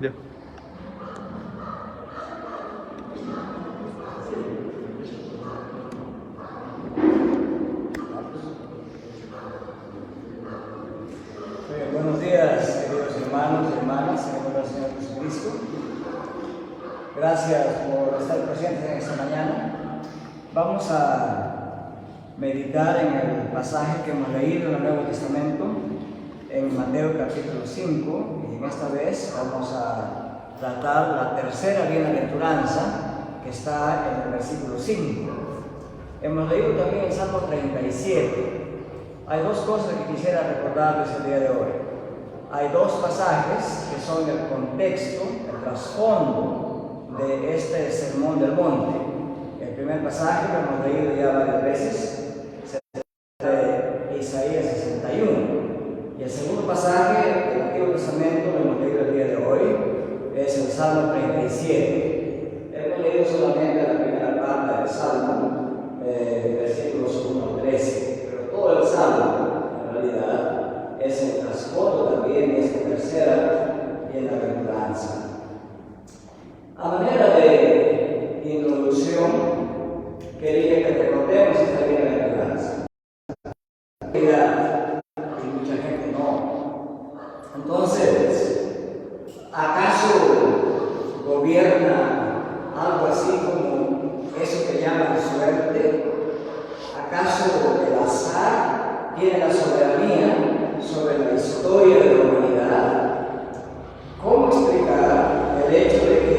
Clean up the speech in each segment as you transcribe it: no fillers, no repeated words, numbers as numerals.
Ya. Buenos días, queridos hermanos y hermanas, en el nombre del Señor Jesucristo. Gracias por estar presentes en esta mañana. Vamos a meditar en el pasaje que hemos leído en el Nuevo Testamento, en Mateo capítulo 5, y en esta vez vamos a tratar la tercera bienaventuranza que está en el versículo 5. Hemos leído también el Salmo 37. Hay dos cosas que quisiera recordarles el día de hoy. Hay dos pasajes que son el contexto, el trasfondo de este Sermón del Monte. El primer pasaje que hemos leído ya varias veces se trata de Isaías 61. Y el segundo pasaje del Antiguo Testamento que hemos leído el día de hoy es el Salmo 37. Hemos leído solamente la primera parte del Salmo, versículos 1 al 13. Todo el Salmo, en realidad, es el trasfondo también de esta tercera bienaventuranza. A manera de introducción, quería que recordemos esta bienaventuranza. Y mucha gente no. Entonces, ¿acaso gobierna algo así como eso que llaman suerte? ¿Acaso el azar tiene la soberanía sobre la historia de la humanidad? ¿Cómo explicar el hecho de que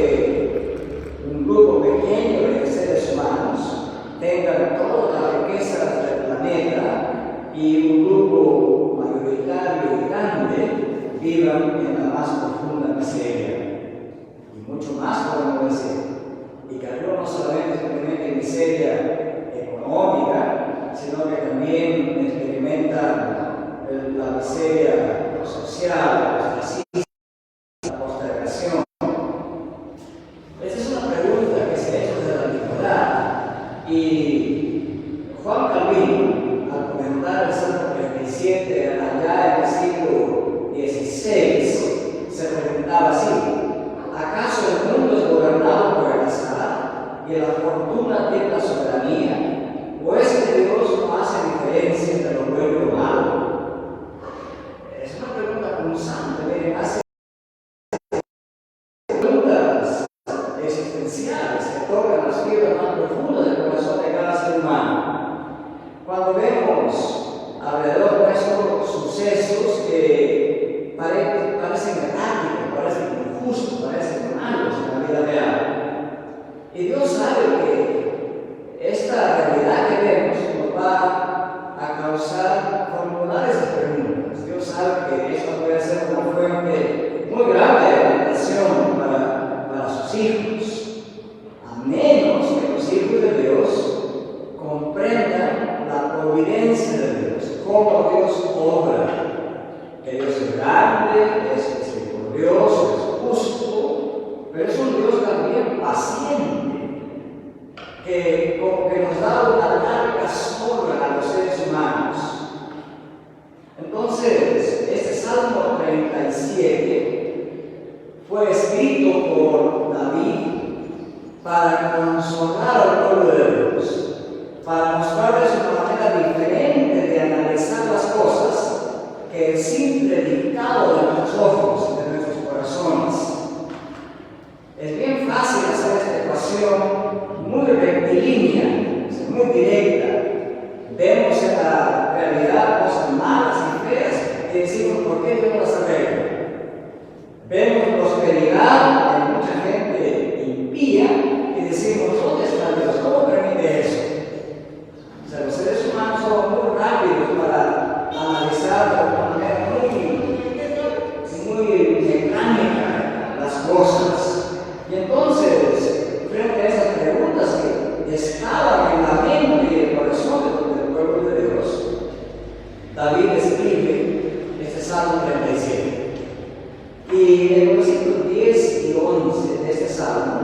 un grupo pequeño de seres humanos tengan todas las riquezas del planeta y un grupo mayoritario y grande vivan en la más profunda miseria? Y mucho más podemos decir. Y que algunos solamente experimenten miseria económica, sino que también experimentan la miseria social, el racismo, la postergación. Esa es una pregunta que se ha hecho desde la antigüedad. Y Juan Calvino, al comentar el Salmo 37 allá en el siglo XVI, se preguntaba así: ¿acaso el mundo es gobernado por el azar y la fortuna tiene la soberanía? ¿O es que Dios no hace diferencia entre lo bueno y lo malo? Es una pregunta punzante. Miren, hace preguntas existenciales que tocan las fibras más profundas del corazón de cada ser humano. Cuando vemos alrededor nuestro sucesos que parecen erráticos, parecen injustos, parecen malos en la vida real. Y Dios sabe que esta realidad que vemos nos va a causar formular esas preguntas. Dios sabe que esto puede ser una fuente muy grave de tentación para sus hijos, a menos que los hijos de Dios comprendan la providencia de Dios, cómo Dios obra, que Dios es grande, es misericordioso, es justo, pero es un Dios también paciente, que como que nos da una larga sombra a los seres humanos. Entonces, este Salmo 37 fue escrito por David para consolar al pueblo de Dios, para mostrarles una manera diferente de analizar las cosas que el simple dictado de nuestros ojos, de nuestros corazones. Es bien fácil hacer esta ecuación muy rectilínea, muy directa. Vemos en la realidad cosas malas y feas y decimos: ¿por qué Dios no las arregla? Vemos prosperidad en mucha gente impía y decimos: ¿dónde está Dios? ¿Cómo permite eso? O sea, los seres humanos son muy rápidos para analizar de una manera muy mecánica las cosas. Y entonces, frente a esas preguntas que estaban en la mente y el corazón del pueblo de Dios, David escribe este Salmo 37. Y en los versículos 10 y 11 de este Salmo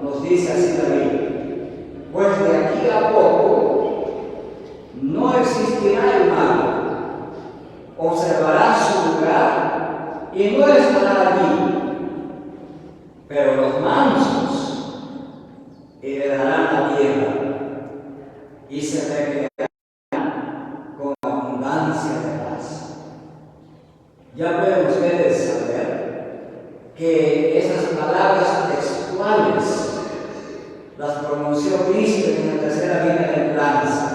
nos dice así David: pues de aquí a poco no existirá el mal, observará su lugar y no estará allí. pero los mansos heredarán la tierra y se recrearán con abundancia de paz. Ya pueden ustedes saber que esas palabras textuales las pronunció Cristo en la tercera bienaventuranza.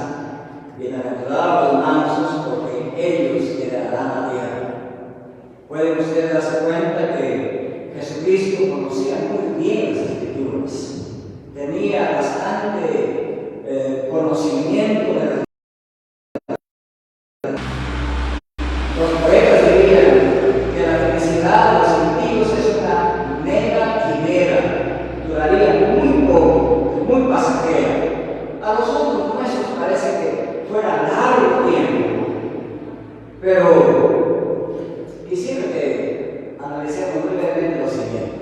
Bienaventurados los mansos, porque ellos heredarán la tierra. Pueden ustedes darse cuenta que Jesucristo conocía muy bien las Escrituras, tenía bastante conocimiento de las. Los poetas dirían que la felicidad de los antiguos es una mera quimera, duraría muy poco, muy pasajera. A los otros nuestros parece que fuera largo tiempo, pero quisiera que analicemos brevemente lo siguiente.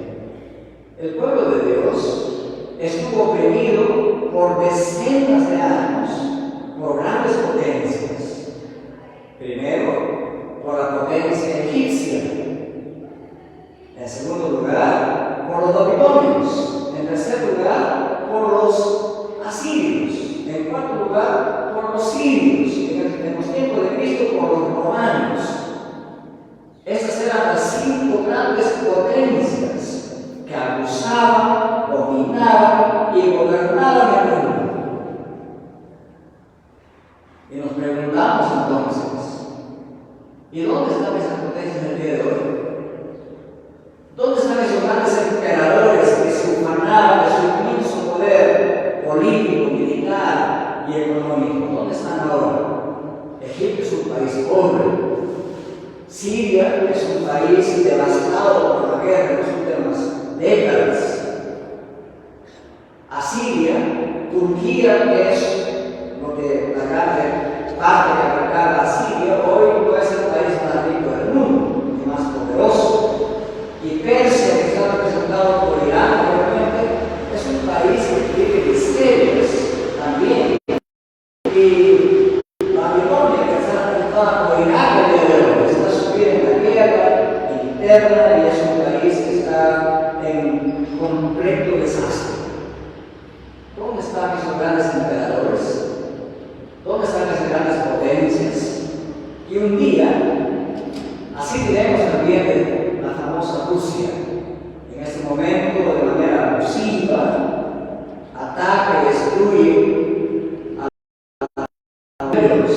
El pueblo de Dios estuvo oprimido por decenas de años por grandes potencias. Primero, por la potencia egipcia. En segundo lugar, por los babilonios. En tercer lugar, por los asirios. En cuarto lugar, por los sirios. En los tiempos de Cristo, por los romanos. Estas eran las 5 grandes potencias que abusaban, dominaban y gobernaban el mundo. Y nos preguntamos entonces, ¿y dónde están esas potencias en el día de hoy? ¿Dónde están esos grandes emperadores que se ufanaban de su inmenso poder político, militar y económico? ¿Dónde están ahora? Egipto es un país pobre. Siria es un país devastado por la guerra en las últimas décadas. Asiria, Turquía, que es lo que la grande parte que abarcaba a Siria, hoy no es el país más rico del mundo y más poderoso. Y Persia, que está representado por Irán, obviamente, es un país que tiene misterios también. Y Babilonia, que está representada por Irak, está subida en la guerra interna y es un país que está en completo desastre. ¿Dónde están esos grandes emperadores? ¿Dónde están esas grandes potencias? Y un día, así diremos también de la famosa Rusia, en este momento de manera abusiva, ataca y destruye a los,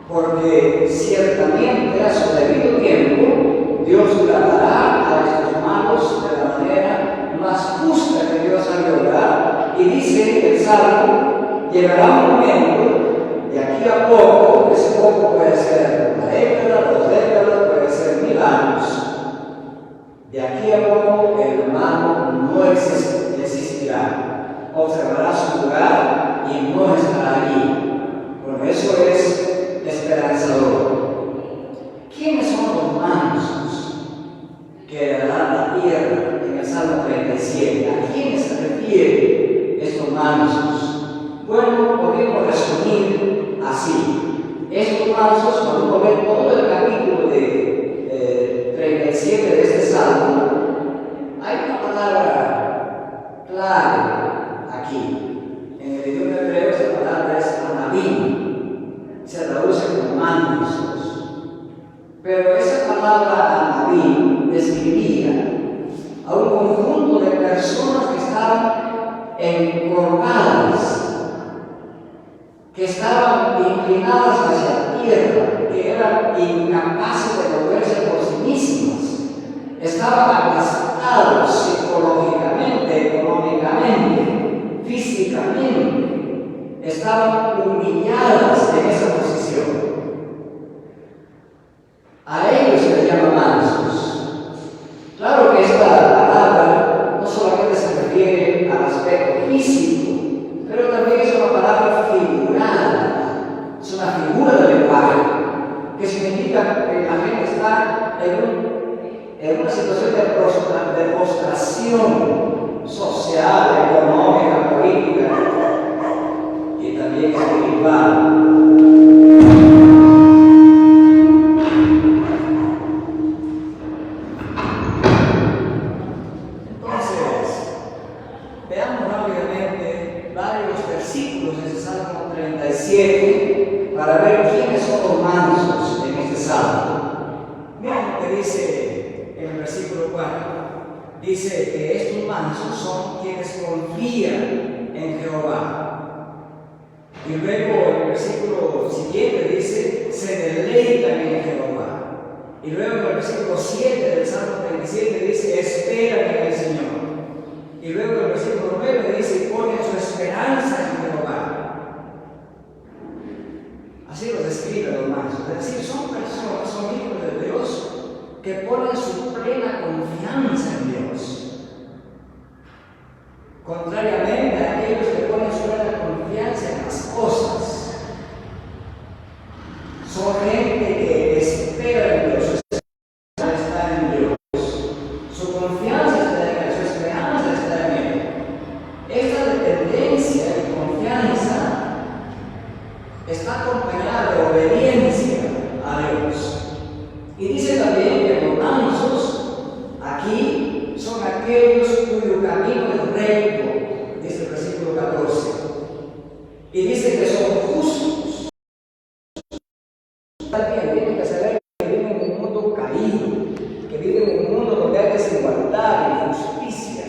porque ciertamente a su debido tiempo Dios tratará a estos malos de la manera más justa que Dios ha de obrar. Y dice el Salmo, llegará un momento, de aquí a poco, ese poco puede ser una década, 2 décadas, puede ser 1000 años. De aquí a poco el humano no existirá, observará su lugar y no estará allí. Bueno, eso es esperanzador. ¿Quiénes son los mansos que heredarán la tierra en el Salmo 37? ¿A quiénes se refieren estos mansos? Bueno, podemos resumir así. Estos mansos, cuando uno ve todo el capítulo de 37 de este Salmo, hay una palabra clave aquí. En el idioma hebreo esa palabra es anabim, se traduce como mansos. Pero esa palabra anabim describía a un conjunto de personas que estaban encorvadas, que estaban inclinadas hacia la tierra, que eran incapaces de moverse por sí mismas, estaban aplastados psicológicamente, económicamente, físicamente, estaban humilladas en esa posición. A ellos se les llama mansos. Claro que esta palabra no solamente se refiere al aspecto físico, pero también es una palabra figurada, es una figura del lenguaje, que significa que la gente está en una situación de postración social, económica, política y también espiritual. 37 para ver quiénes son los mansos en este salmo. Miren lo que dice en el versículo 4. Dice que estos mansos son quienes confían en Jehová. Y luego en el versículo siguiente dice, se deleitan en Jehová. Y luego en el versículo 7 del Salmo 37 dice, esperan en el Señor. Y luego en el versículo 9 dice, ponen su esperanza en Jehová. Así lo describe los mansos. Es decir, son personas, son hijos de Dios, que ponen su plena confianza en Dios. Contrariamente a aquellos que ponen su plena confianza en las cosas. Son gente que espera en Dios, su esperanza está en Dios, su confianza está en Él, su esperanza está en Él. Esta dependencia y confianza está acompañada de obediencia a Dios. Y dice también que los mansos aquí son aquellos cuyo camino es recto, dice el versículo 14. Y dice que son justos. También tienen que saber que viven en un mundo caído, que viven en un mundo donde hay desigualdad y injusticia.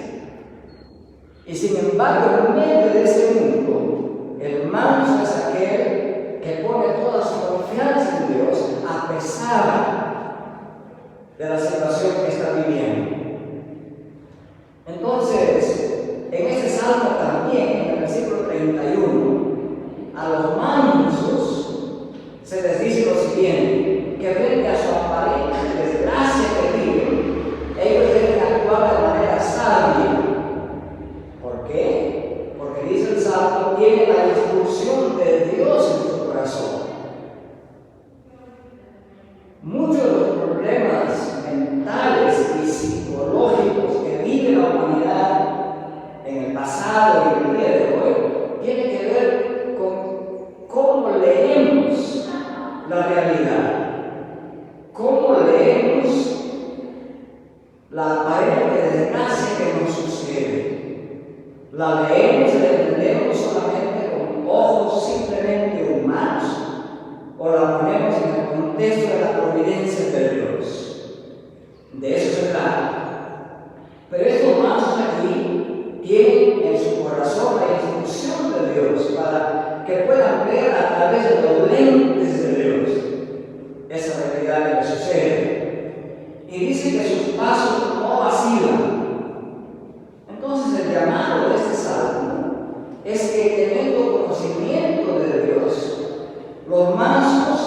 Y sin embargo, en medio de ese mundo, el manso es aquel que pone toda su confianza en Dios a pesar de la situación que está viviendo. Entonces, en este salmo también, en el versículo 31, a los mansos se les dice lo siguiente, que frente a su aparente desgracia que viven, ellos deben actuar de manera sabia. ¿Por qué? Porque dice el salmo, tiene la instrucción de Dios en su corazón. Muchos de los problemas mentales y psicológicos que vive la humanidad en el pasado y en el día de hoy tienen que ver con cómo leemos la realidad, cómo leemos la aparente desgracia que nos sucede. La leemos y la entendemos solamente con ojos simplemente humanos, o la ponemos en el contexto de la providencia de Dios. De eso se trata. Pero estos mansos aquí tienen en su corazón la instrucción de Dios para que puedan ver a través de los lentes de Dios esa realidad que sucede. Y dice que sus pasos no vacilan. Entonces el llamado de este salmo es que teniendo conocimiento de Dios, los mansos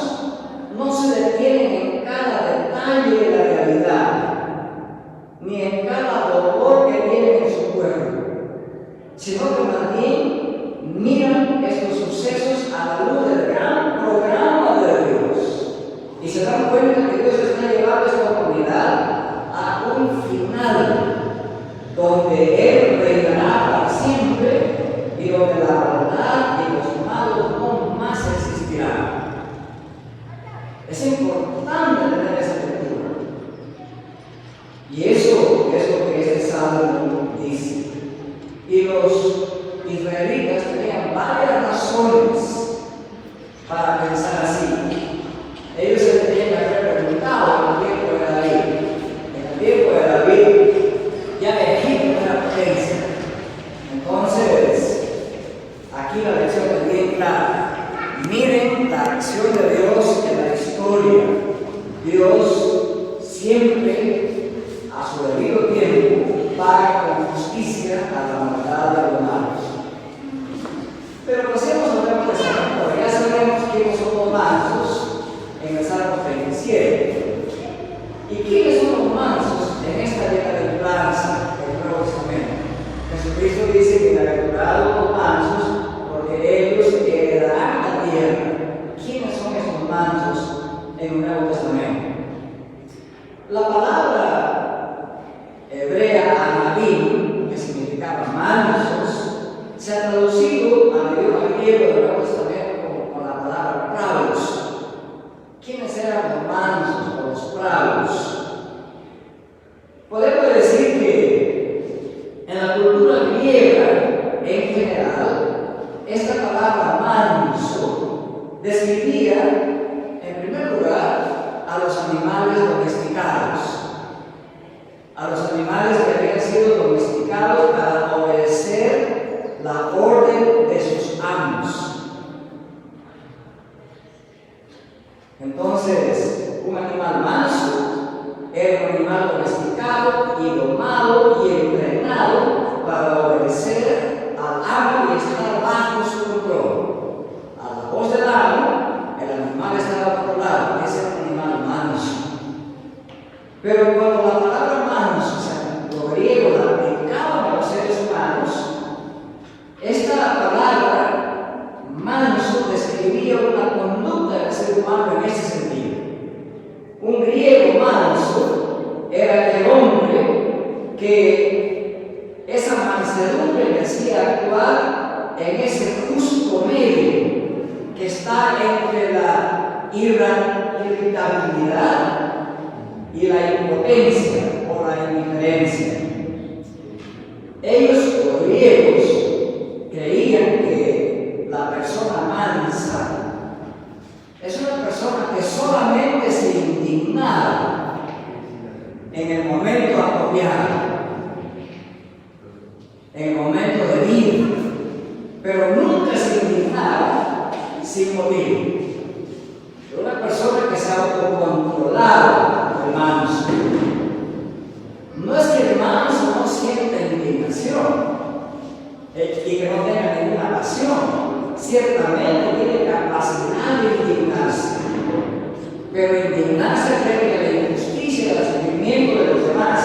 no se detienen en cada detalle de la realidad, ni en cada dolor que tienen en su cuerpo, sino que más bien miran estos sucesos a la luz del gran programa de Dios y se dan cuenta que Dios está llevando a esta comunidad a un final donde Él reinará para siempre y donde la maldad y los malos no más existirán. Es importante tener esa lectura. Y eso es lo que este salmo dice. Y los israelitas tenían varias razones para pensar así. Ellos se tenían que haber preguntado en el tiempo de David. En el tiempo de David, ya Egipto era potencia. Entonces, aquí la lección es bien clara. Miren la acción de Dios en la historia. Dios siempre, a su debido tiempo, paga con justicia a la maldad de los malos. Pero pasemos al tema de Salmo, porque ya sabemos quiénes son los mansos en el Salmo 37. ¿Y quiénes son los mansos en esta bienaventuranza del Nuevo Testamento? Jesucristo dice que bienaventurados los mansos, porque ellos heredarán la tierra. ¿Quiénes son estos mansos en el Nuevo Testamento? La palabra hebrea anabim, que significaba mansos, se ha traducido al idioma griego del Nuevo Testamento con la palabra praus. ¿Quiénes eran los mansos o los praus? Podemos decir que en la cultura griega en general animal domesticado y domado y entrenado para obedecer al amo y estar bajo su control. A la voz del amo, el animal estaba controlado, ese es un animal manso. Pero cuando la palabra manso, o sea, lo griego la aplicaban a los seres humanos, esta palabra manso describía una conducta del ser humano en ese sentido. Un griego manso era aquel hombre que esa mansedumbre le hacía actuar en ese justo medio que está entre la irritabilidad y la impotencia o la indiferencia. Ellos, los griegos, creían que la persona mansa es una persona que solamente se indignaba en el momento apropiado, en el momento debido, pero nunca se indignaba sin motivo. Una persona que se ha autocontrolado, el manso. No es que el manso no sienta indignación y que no tenga ninguna pasión. Ciertamente tiene capacidad de indignarse, pero indignarse frente a la injusticia y al sufrimiento de los demás.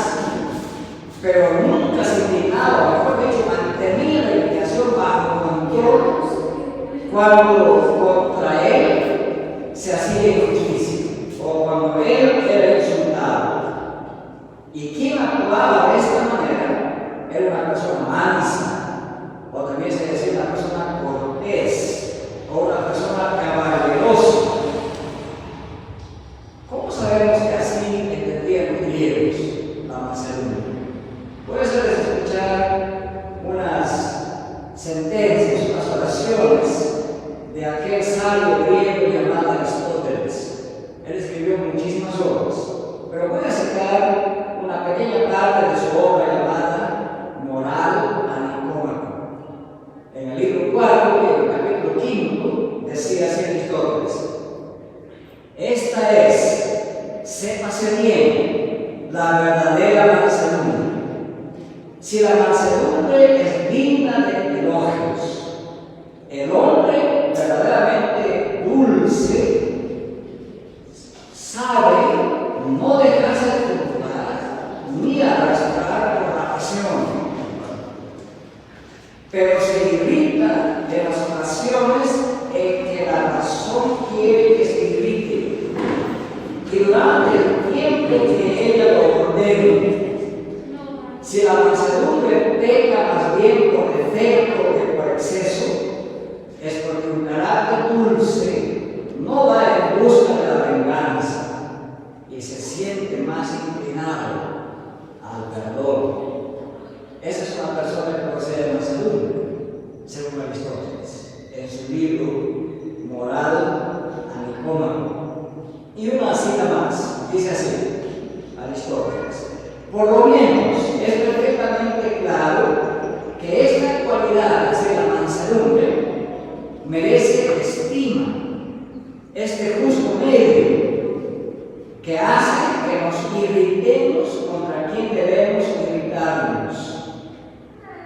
Pero nunca se indignaba, mejor dicho, mantenía la indignación bajo control cuando contra él se hacía injusticia o cuando él era insultado. Y quien actuaba de esta manera era una persona mansa, o también se decía una persona cortés, o una persona caballerosa. ¿Cómo sabemos que así entendían los griegos la mansedumbre? Puede ser escuchar unas sentencias, unas oraciones de aquel sabio griego llamado Aristóteles. Él escribió muchísimas obras, pero voy a sacar una pequeña parte de su obra llamada Moral a Nicómaco. En el libro 4 y en el capítulo 5 decía así Aristóteles: esta es, sépase bien, la verdadera mansedumbre. Si la mansedumbre es digna de elogios, el hombre verdaderamente dulce sabe no dejarse de turbar ni arrastrar por la pasión, pero se irrita de las ocasiones en que la razón quiere que se irrite, y durante el tiempo que ella lo ordene. Si la mansedumbre peca más bien por defecto que por exceso, es porque un carácter dulce no va en busca de la venganza y se siente más inclinado al perdón. Esa es una persona que posee mansedumbre, según Aristóteles, en su libro Moral a Nicómaco. Y una cita más, dice así Aristóteles: por lo menos es perfectamente claro que esta cualidad, es la mansedumbre, merece estima, este justo medio que hace que nos irritemos contra quien debemos irritarnos,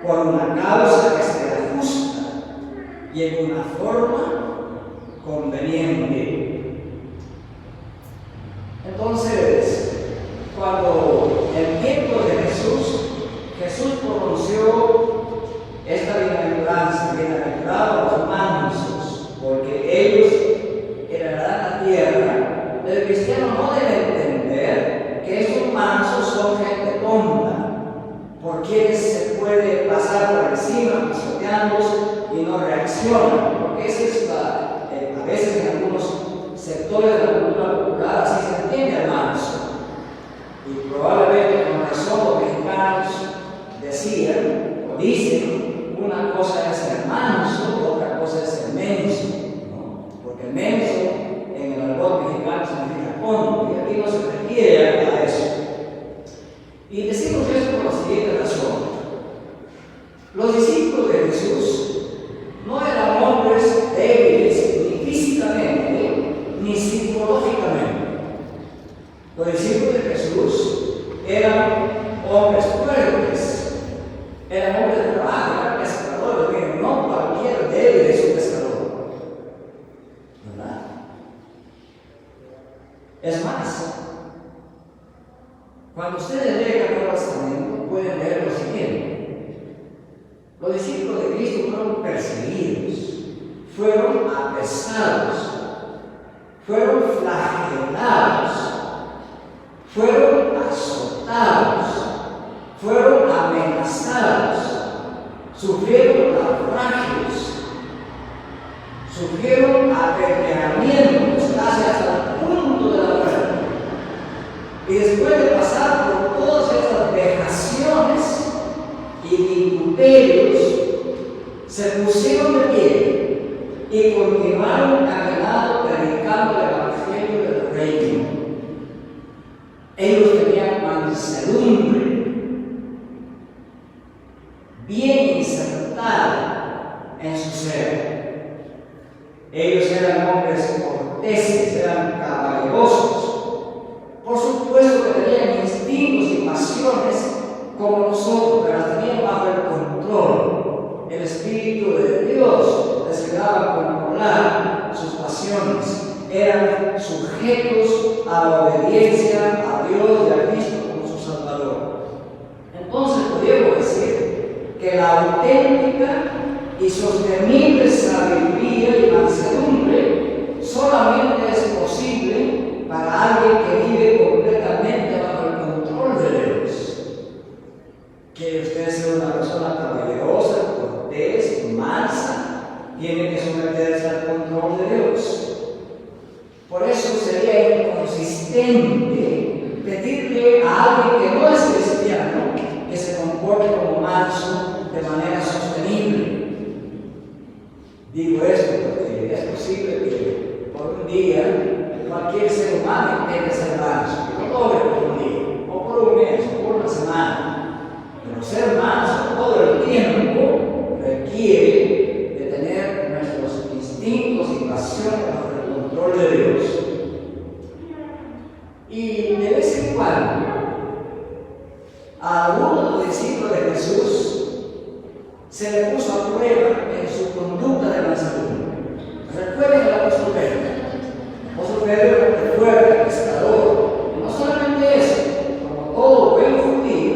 por una causa que sea justa y en una forma conveniente. Entonces, cuando en tiempo de Jesús pronunció esta bienaventuranza: bienaventurados los mansos, porque ellos heredarán la tierra. El cristiano no debe entender que esos mansos son gente tonta, por quienes se puede pasar por encima pisoteándolos y no reaccionan, porque esa es a veces en algunos sectores de la cultura popular así se entiende al manso. Y probablemente con razón los mexicanos decían o dicen: una cosa es ser manso, otra cosa es ser menso, ¿no? Porque menso en el argot mexicano significa tonto, y aquí no se refiere a eso. Y decimos eso por la siguiente razón: los discípulos de Jesús no eran hombres débiles ni físicamente ni psicológicamente. Los discípulos de Jesús eran hombres fuertes, eran hombres de trabajo, eran pescadores, pero no cualquier de ellos es un pescador, ¿verdad? Es más, cuando ustedes leen el Nuevo Testamento pueden leer lo siguiente: los discípulos de Cristo fueron perseguidos, fueron apresados, fueron flagelados, fueron azotados, fueron amenazados, sufrieron naufragios, sufrieron apedreamientos casi hasta el punto de la muerte. Y después de pasar por todas estas vejaciones y vituperios, se pusieron de pie y continuaron caminando predicando el Evangelio del Reino. Ellos tenían mansedumbre bien insertada en su ser. Ellos eran hombres corteses, eran caballerosos. Por supuesto que tenían instintos y pasiones como nosotros, pero las tenían bajo el control. El Espíritu de Dios les ayudaba a controlar sus pasiones. Eran sujetos a la obediencia a Dios y a Cristo como su Salvador. Entonces podemos decir que la auténtica y sostenible sabiduría y mansedumbre solamente es posible para alguien que vive completamente bajo el control de Dios. ¿Quiere usted ser una persona caballerosa, cortés, mansa? Tiene que someterse al control de Dios. Por eso sería inconsistente pedirle a alguien que no es cristiano que se comporte como manso de manera sostenible. Digo esto porque es posible que por un día cualquier ser humano intente ser manso, que no logre por un día, o por un mes, o por una semana. Pero ser manso todo el tiempo requiere de tener nuestros instintos y pasiones bajo el control de Dios. Y de vez en cuando, a algunos de los discípulos de Jesús se le puso a prueba en su conducta de mansedumbre. Recuerden el apóstol Pedro. El apóstol Pedro fue el pescador. No solamente eso, como todo buen judío,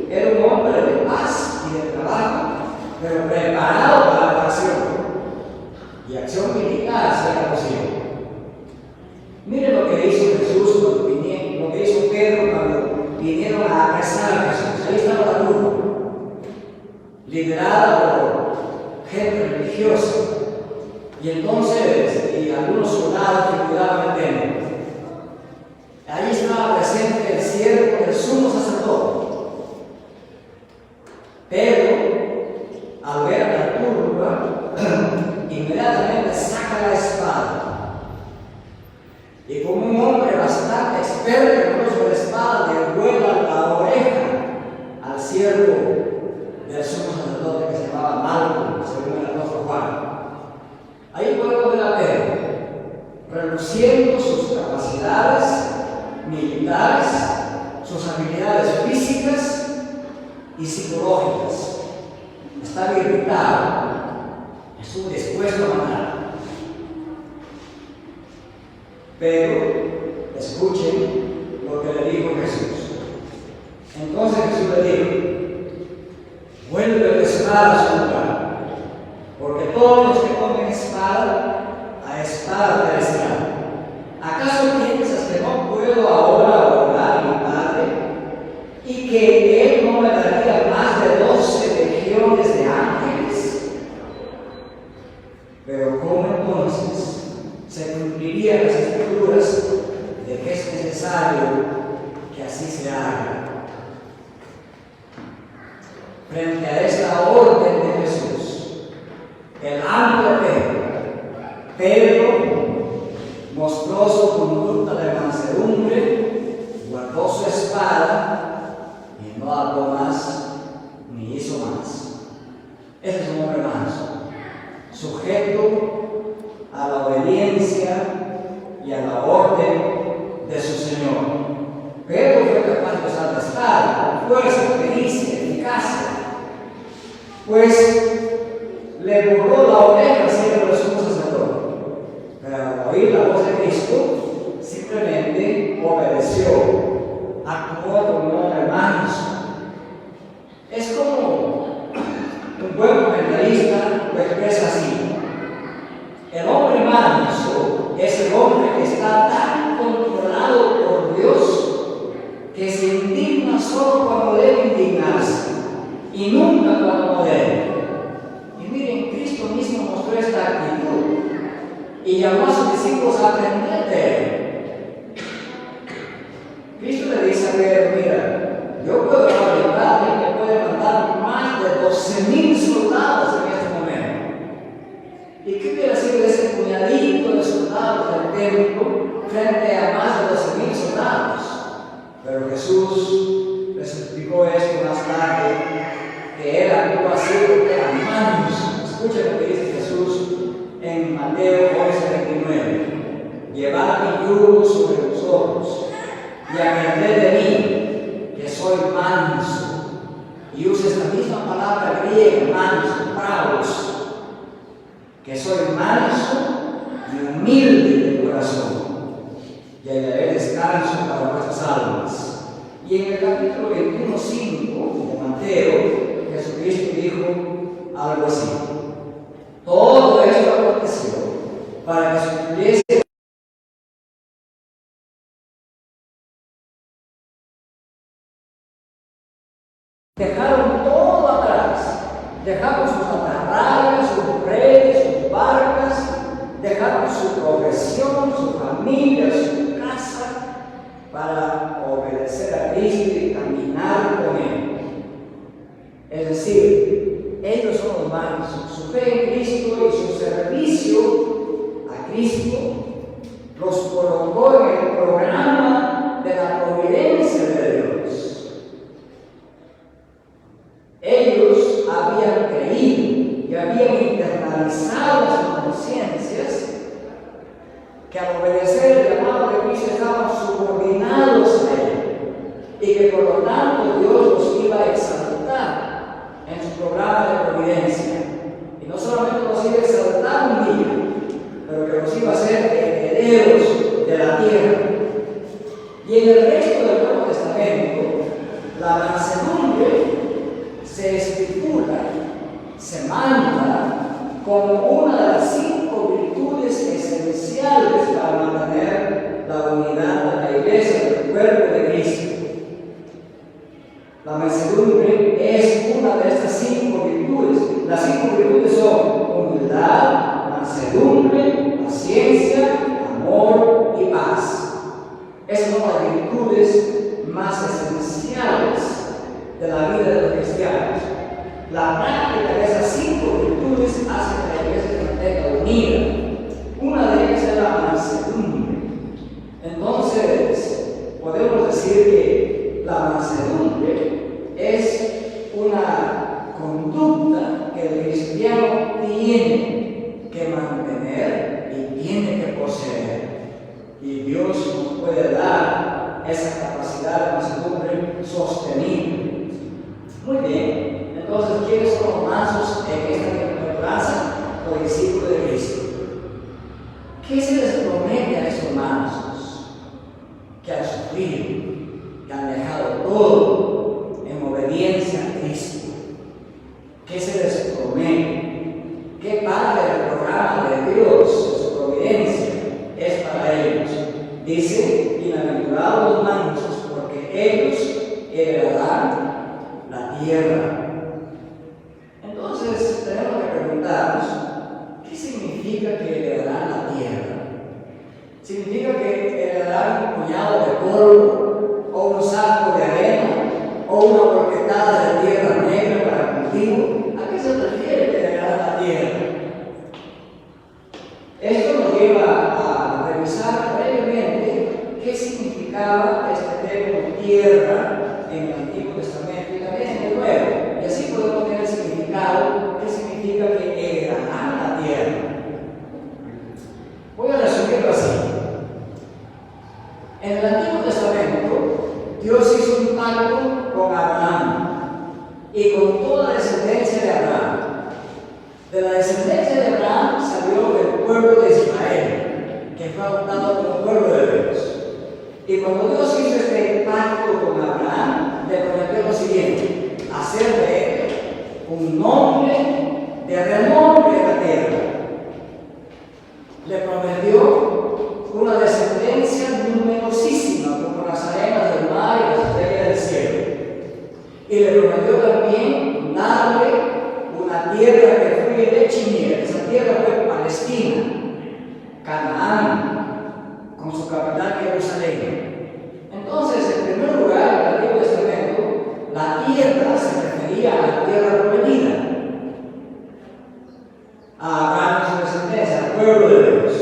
era un hombre de paz y de trabajo, pero preparado para la acción. Y acción militar si era posible. Miren lo que hizo Jesús cuando vinieron, lo que hizo Pedro cuando vinieron a apresar a Jesús. Ahí estaba la turba, liderada por gente religiosa. Y entonces, y algunos soldados que cuidaban el templo. Ahí estaba presente el siervo del sumo sacerdote. Pedro, al ver a la turba, inmediatamente saca la espada. Y como un hombre bastante experto en el uso de la espada, le vuela la oreja al siervo del sumo sacerdote que se llamaba Malco, según el apóstol Juan. Ahí podemos ver a Pedro reduciendo sus capacidades militares, sus habilidades físicas y psicológicas. Estaba irritado, estuvo dispuesto a matar. Pero escuchen lo que le dijo Jesús. Entonces Jesús le dijo: vuelve la espada a su lugar, porque todos los que comen espada, a espada perecerán. ¿Acaso piensas que no puedo ahora orar a mi Padre y que Él no me daría más de 12 legiones de ángeles? Pero ¿cómo entonces se cumplirían las escrituras de que es necesario que así se haga? Frente a esta orden de Jesús, el ángel Pedro mostró su conducta de mansedumbre, guardó su espada y no habló más ni hizo más. Ese es un hombre manso, sujeto a la obediencia y a la orden de su Señor. Pedro fue capaz de usar la espada. pues le borró la oreja siendo el sumo sacerdote. Pero al oír la voz de Cristo, simplemente obedeció, actuó como un hombre manso. Es como un buen comentarista lo expresa así: el hombre manso es el hombre que está tan controlado por Dios que se indigna solo cuando debe indignarse y nunca cuando no debe. Y miren, Cristo mismo mostró esta actitud y llamó a sus discípulos a aprender de él. Cristo le dice a Pedro: mira, yo puedo fabricar y me puede mandar más de 12,000 soldados en este momento. ¿Y qué quiere decir de ese puñadito de soldados del templo frente a más de 12,000 soldados? Pero Jesús les explicó esto más tarde, que él actuó así porque era manso. Escuchen lo que dice Jesús en Mateo 11:29: llevad mi yugo sobre vosotros y aprended de mí, que soy manso. Y usa esta misma palabra griega, manso, praus, que soy manso y humilde de corazón, y hallaré descanso para vuestras almas. Y en el capítulo 21:5 de Mateo, Jesucristo dijo algo así: todo esto aconteció para que se cumpliese dejaron todo atrás, dejaron sus atarrayas, sus redes, sus barcas, dejaron su profesión, su familia, su casa, para obedecer a Cristo y caminar con Él. Es decir, ellos son los mansos. Su fe en Cristo y su servicio a Cristo los colocó en el programa de la providencia de Dios. Ellos habían creído y habían internalizado en sus conciencias que al obedecer el llamado de Cristo estaban subordinados a Él y que por lo tanto Dios los iba a exaltar en su programa de providencia. Y no solamente los iba a exaltar un día, pero que los iba a hacer herederos de la tierra. Y en el resto del Nuevo Testamento, la mansedumbre se estipula, se manda como una de las 5 virtudes esenciales para mantener la unidad de la iglesia, del cuerpo de Cristo. La mansedumbre es una de estas 5 virtudes. Las 5 virtudes son humildad, mansedumbre, paciencia, amor y paz. Esas son las virtudes más esenciales de la vida de los cristianos. La práctica de esas 5 virtudes hace que la iglesia se mantenga unida. Una de ellas es la mansedumbre. Entonces, podemos decir que la mansedumbre es una conducta que el cristiano tiene que mantener y tiene que poseer. Y Dios nos puede dar esa capacidad de mansedumbre sostenible. Muy bien, entonces, ¿quiénes son los mansos en esta bienaventuranza? Los discípulos de Cristo. ¿Qué se les promete a esos mansos que han sufrido, que han dejado todo en obediencia a Cristo? ¿Qué se les promete? ¿Qué parte del programa de Dios, de su providencia, es para ellos? Dice: bienaventurados los mansos, porque ellos heredarán la tierra. Entonces tenemos que preguntarnos: ¿qué significa que heredarán la tierra? ¿Significa que heredarán un puñado de polvo, o un saco de arena, o una volquetada de tierra negra para cultivo? ¿A qué se refiere que heredarán la tierra? Esto nos lleva a revisar brevemente qué significaba este término tierra en el Antiguo Testamento y también en el Nuevo, y así podemos tener el significado, qué significa que heredarán la tierra. Voy a resumirlo así. En el Antiguo Testamento, Dios hizo un pacto con Abraham y con toda la descendencia de Abraham. De la descendencia de Abraham salió el pueblo de Israel, que fue adoptado como pueblo de Dios. Y cuando Dios hizo este pacto con Abraham, le prometió lo siguiente: hacer de él un hombre de renombre en la tierra. Le prometió una descendencia numerosísima, como las arenas del mar y las estrellas del cielo. Y le prometió también darle una tierra que fluye leche y miel. Esa tierra fue Palestina, Canaán, con su capital Jerusalén. Entonces, en primer lugar, en el Antiguo Testamento, la tierra se refería a la tierra prometida, a Abraham y su descendencia, al pueblo de Dios.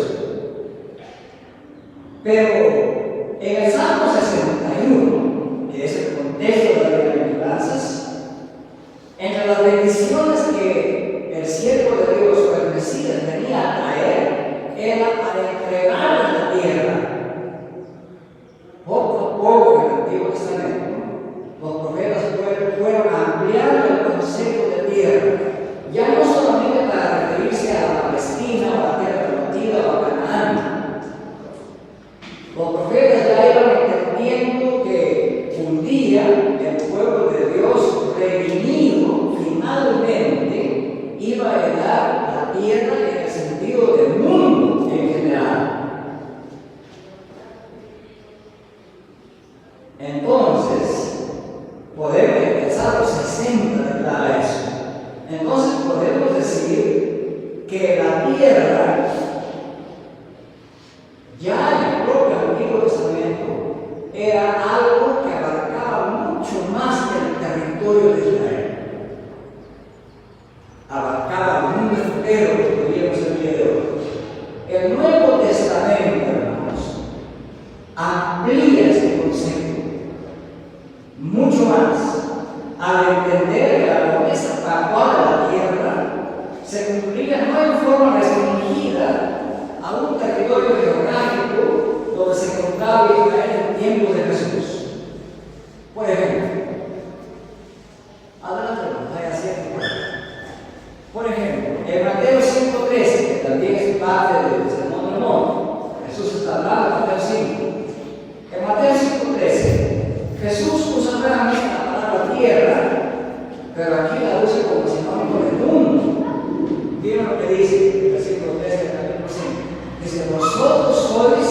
Pero en el Salmo 61, que es el contexto de las bienaventuranzas, entre las bendiciones que el siervo de Dios o el Mesías venía a traer, era para entregar la tierra. Poco a poco en el Antiguo Testamento, los profetas fueron ampliando el concepto de tierra, ya no solamente para referirse a la Palestina o a la tierra prometida o a Canaán. Los profetas ya iban entendiendo que un día el pueblo de Dios redimido finalmente iba a heredar la tierra en el sentido del mundo en general. Entonces, podemos empezar los 60 de cada eso. Entonces podemos decir que la tierra, ya en el propio Antiguo Testamento, era algo que abarcaba mucho más que el territorio de Israel. Abarcaba el mundo entero, que podríamos el día de hoy. El Nuevo Testamento, hermanos, amplía este concepto mucho más, al entender que la promesa pactual de la tierra se cumplía no en forma restringida a un territorio geográfico donde se encontraba Israel en tiempos de Jesús. Por ejemplo, adelante, vaya haciendo. Por ejemplo, en Mateo 5:13, que también es parte del Sermón del Monte, Jesús está hablando en Mateo 5. En Mateo 5:13, Jesús usa nuevamente la palabra tierra, pero aquí la usa como sinónimo de mundo. Miren lo que dice el versículo 13 del capítulo 5. Dice: vosotros sois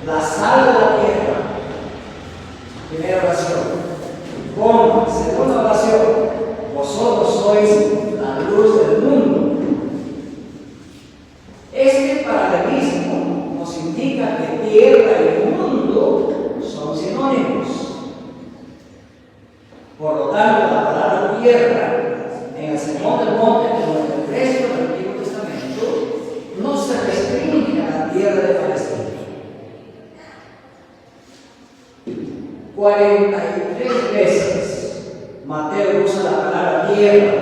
la sal de la tierra. Primera oración. Coma. Segunda oración: vosotros sois la luz del mundo. Este paralelismo nos indica que tierra y mundo son sinónimos. Por lo tanto, la palabra tierra en el Sermón del Monte, como en el resto del Antiguo Testamento, no se restringe a la tierra de Palestina. 43 veces Mateo usa la palabra tierra,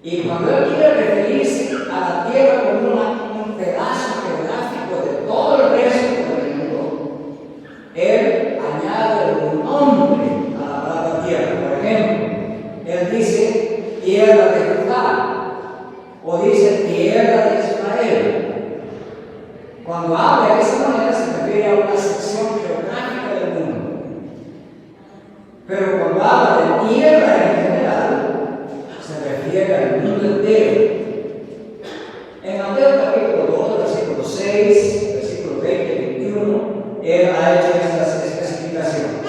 y cuando él quiere referirse a la tierra como un pedazo geográfico de todo el resto del mundo, él añade un nombre a la palabra tierra. Por ejemplo, él dice tierra de Judá, o dice tierra de Israel. Cuando habla de esa manera se refiere a una sección geográfica del mundo. Pero cuando habla de tierra en general, se refiere al mundo entero. En Mateo capítulo 2, versículo 6, versículo 20 y 21, él ha hecho estas especificaciones.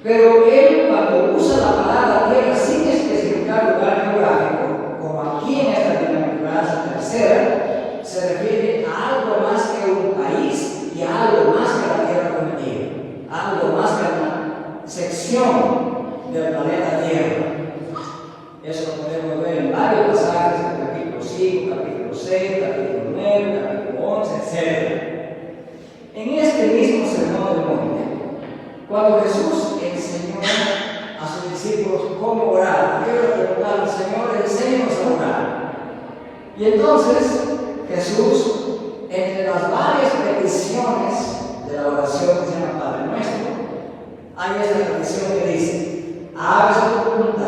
Pero él, cuando usa la palabra tierra sin especificar lugar geográfico, como aquí en esta bienaventuranza tercera, se refiere a algo más que un país y a algo más que la tierra prometida, algo más que una sección del planeta Tierra. Eso lo podemos ver en varios pasajes, en el capítulo 5, capítulo 6, capítulo 9, capítulo 11, etc. En este mismo Sermón del Monte, cuando Jesús enseñó a sus discípulos cómo orar, quiero preguntar: Señor, enséñanos a orar. Y entonces Jesús, entre las varias peticiones de la oración que se llama Padre Nuestro, hay esta petición que dice: hágase tu voluntad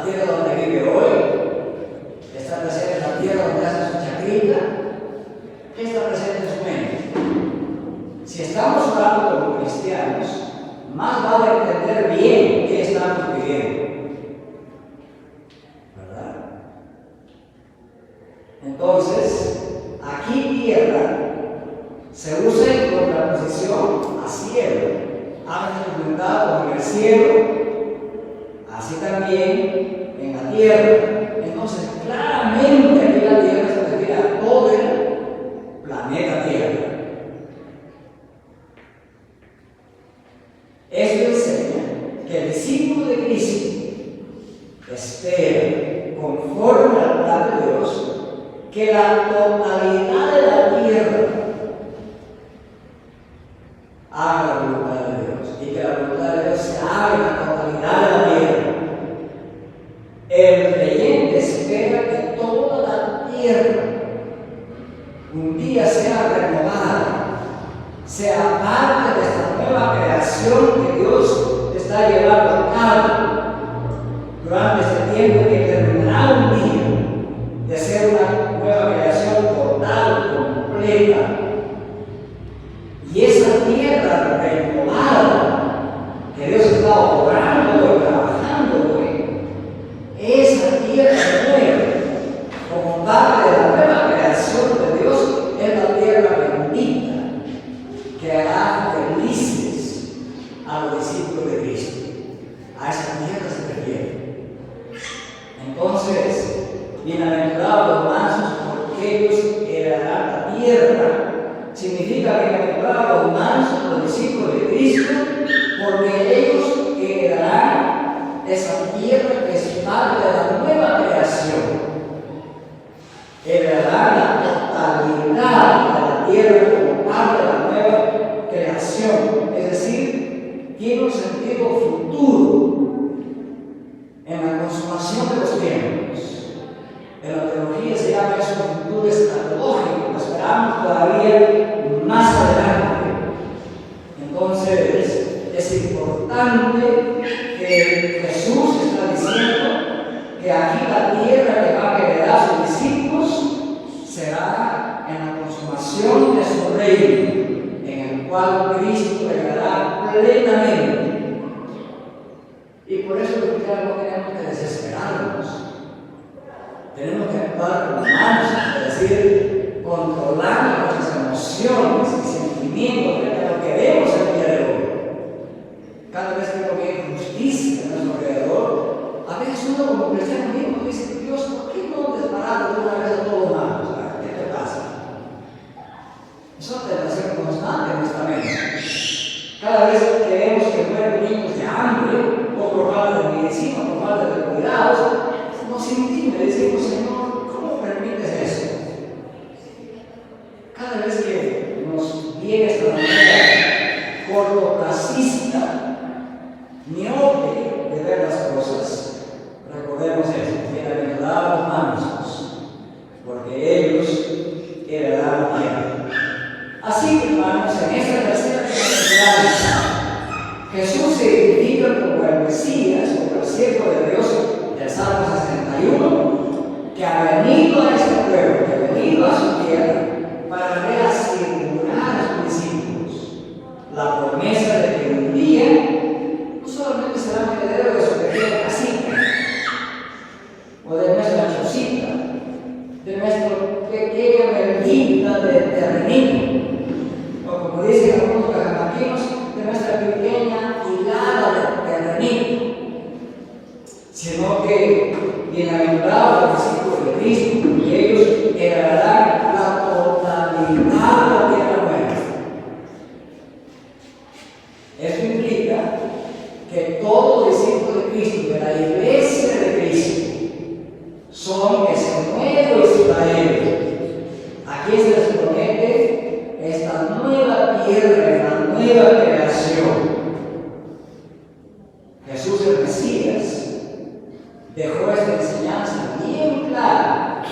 tierra donde vive hoy, está presente en la tierra donde hace su chacrita. ¿Qué está presente en su mente? Si estamos hablando como cristianos, más vale entender bien qué estamos viviendo, ¿verdad? Entonces, aquí tierra se usa en contraposición a cielo. Antes documentado como en el cielo, así también en la tierra. Entonces, claramente aquí la tierra se refiere a todo el planeta Tierra. Esto enseña que el discípulo de Cristo espera, conforme al plan de Dios, que la totalidad de la tierra haga la voluntad de Dios y que la voluntad de Dios se haga en la totalidad de la tierra. El creyente espera que toda la tierra un día sea renovada, sea parte de esta nueva creación que Dios está llevando a cabo durante este tiempo, que terminará un día de ser una nueva creación total, completa. Y esa tierra renovada que Dios está obrando y trabajando hoy, esa tierra nueva, como parte de la nueva creación de Dios, es la tierra bendita que hará felices a los discípulos de Cristo. A esa tierra se refiere. Entonces, bienaventurados los mansos, porque ellos heredarán la tierra. Significa bienaventurados los mansos, los discípulos de Cristo, porque ellos heredarán esa tierra que es parte de la nueva creación. Heredarán la totalidad de la tierra como parte de la nueva creación. Es decir, tiene un sentido futuro en la consumación de los tiempos. En la teología se llama eso futuro escatológico, lo esperamos todavía más adelante. Entonces, es importante que Jesús está diciendo que aquí la tierra que va a heredar a sus discípulos será en la consumación de su reino, en el cual Cristo reinará plenamente. Y por eso los cristianos no tenemos que desesperarnos. Tenemos que actuar con manos, es decir, controlando nuestras emociones y sentimientos de lo que vemos el día de hoy. Cada vez que uno ve injusticia en nuestro alrededor, a veces uno como cristiano mismo dice: Dios, ¿por qué no desbaratas de una vez a todos humanos? ¿Qué te pasa? Eso debe ser constante en nuestra mente. Cada vez que vemos que mueren niños de hambre, o por falta de medicina, o por falta de cuidados, nos indigna y decimos: Señor, ¿cómo permites eso? Cada vez que nos viene esta manera cortoplacista, miope de ver las cosas, recordemos eso: bienaventurados los mansos, porque ellos heredarán la tierra. Así que, hermanos, en esta tercera bienaventuranza, Jesús se identifica como el Mesías, como el siervo de Dios del Salmo 61, que ha venido a este pueblo, que ha venido a su tierra para reasegurar a sus discípulos la promesa de que un día no solamente serán herederos de su pequeña casita, o de nuestra chocita, de nuestra pequeña merguita de terrenito, o como dicen algunos cajamarquinos, de nuestra pequeña hilada de terrenito, sino que bienaventurados los discípulos de Cristo, y ellos heredarán la totalidad de la tierra nueva. Esto implica que todos los discípulos de Cristo, de la iglesia de Cristo, son ese nuevo Israel. Aquí se les promete esta nueva tierra, esta nueva creación. Jesús el Mesías dejó esta enseñanza bien clara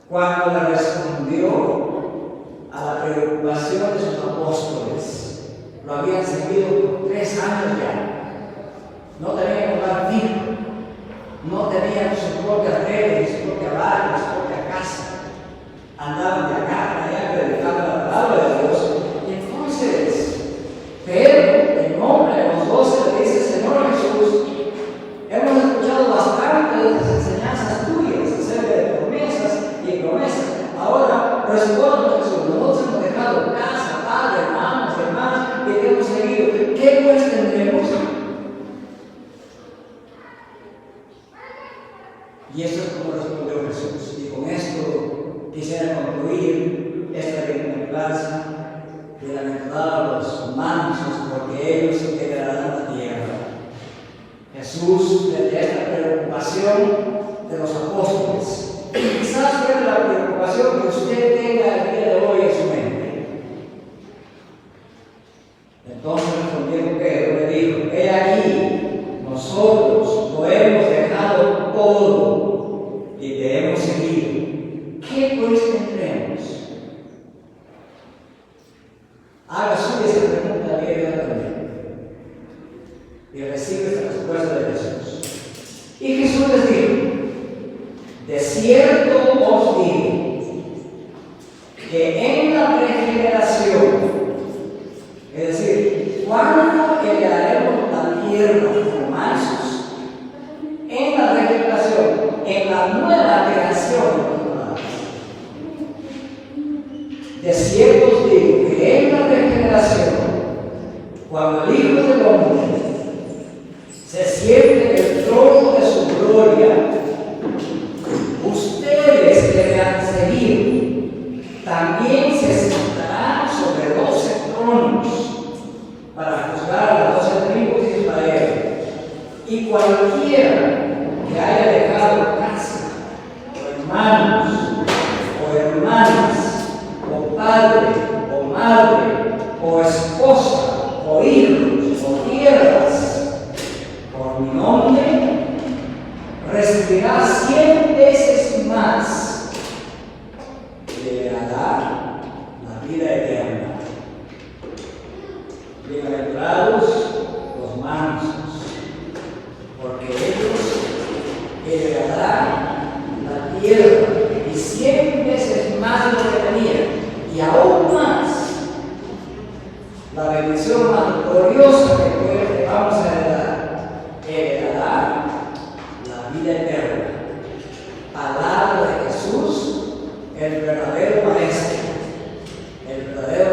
cuando le respondió a la preocupación de sus apóstoles. Lo habían seguido por 3 años ya. No tenían lugar fijo ¿qué pues tendremos? Y esto es como respondió Jesús. Y con esto quisiera concluir esta remembranza. Bienaventurados los mansos, porque ellos heredarán la tierra. Jesús, desde esta preocupación de los apóstoles, quizás fue la preocupación que usted tenga el día de hoy en su mente. Entonces respondiendo Pedro, le dijo: he aquí, nosotros lo hemos dejado todo y te hemos seguido. ¿Qué pues tendremos? Haga suya esa pregunta inmediatamente y recibe esta respuesta de Jesús. Y Jesús les dijo: de cierto os digo que en la regeneración, es decir, cuando heredaremos la tierra como mansos, en la regeneración, en la nueva creación, de cierto os digo que en la regeneración, cuando el Hijo del Hombre se siente en el trono de su gloria, ustedes que me han seguido también se sentarán sobre 12 tronos para juzgar a las 12 tribus de Israel. Y cualquiera que haya dejado casa, o hermanos, o hermanas, o padre, o madre, o esposa, o hijos, o tierras, por mi nombre, recibirá 100 veces más y le dará la vida eterna. Bienaventurados los mansos, porque ellos heredarán la tierra y 100 veces más de lo que tenían, y aún más la bendición más gloriosa que vamos a heredar la vida eterna. Palabra de Jesús, el verdadero maestro, el verdadero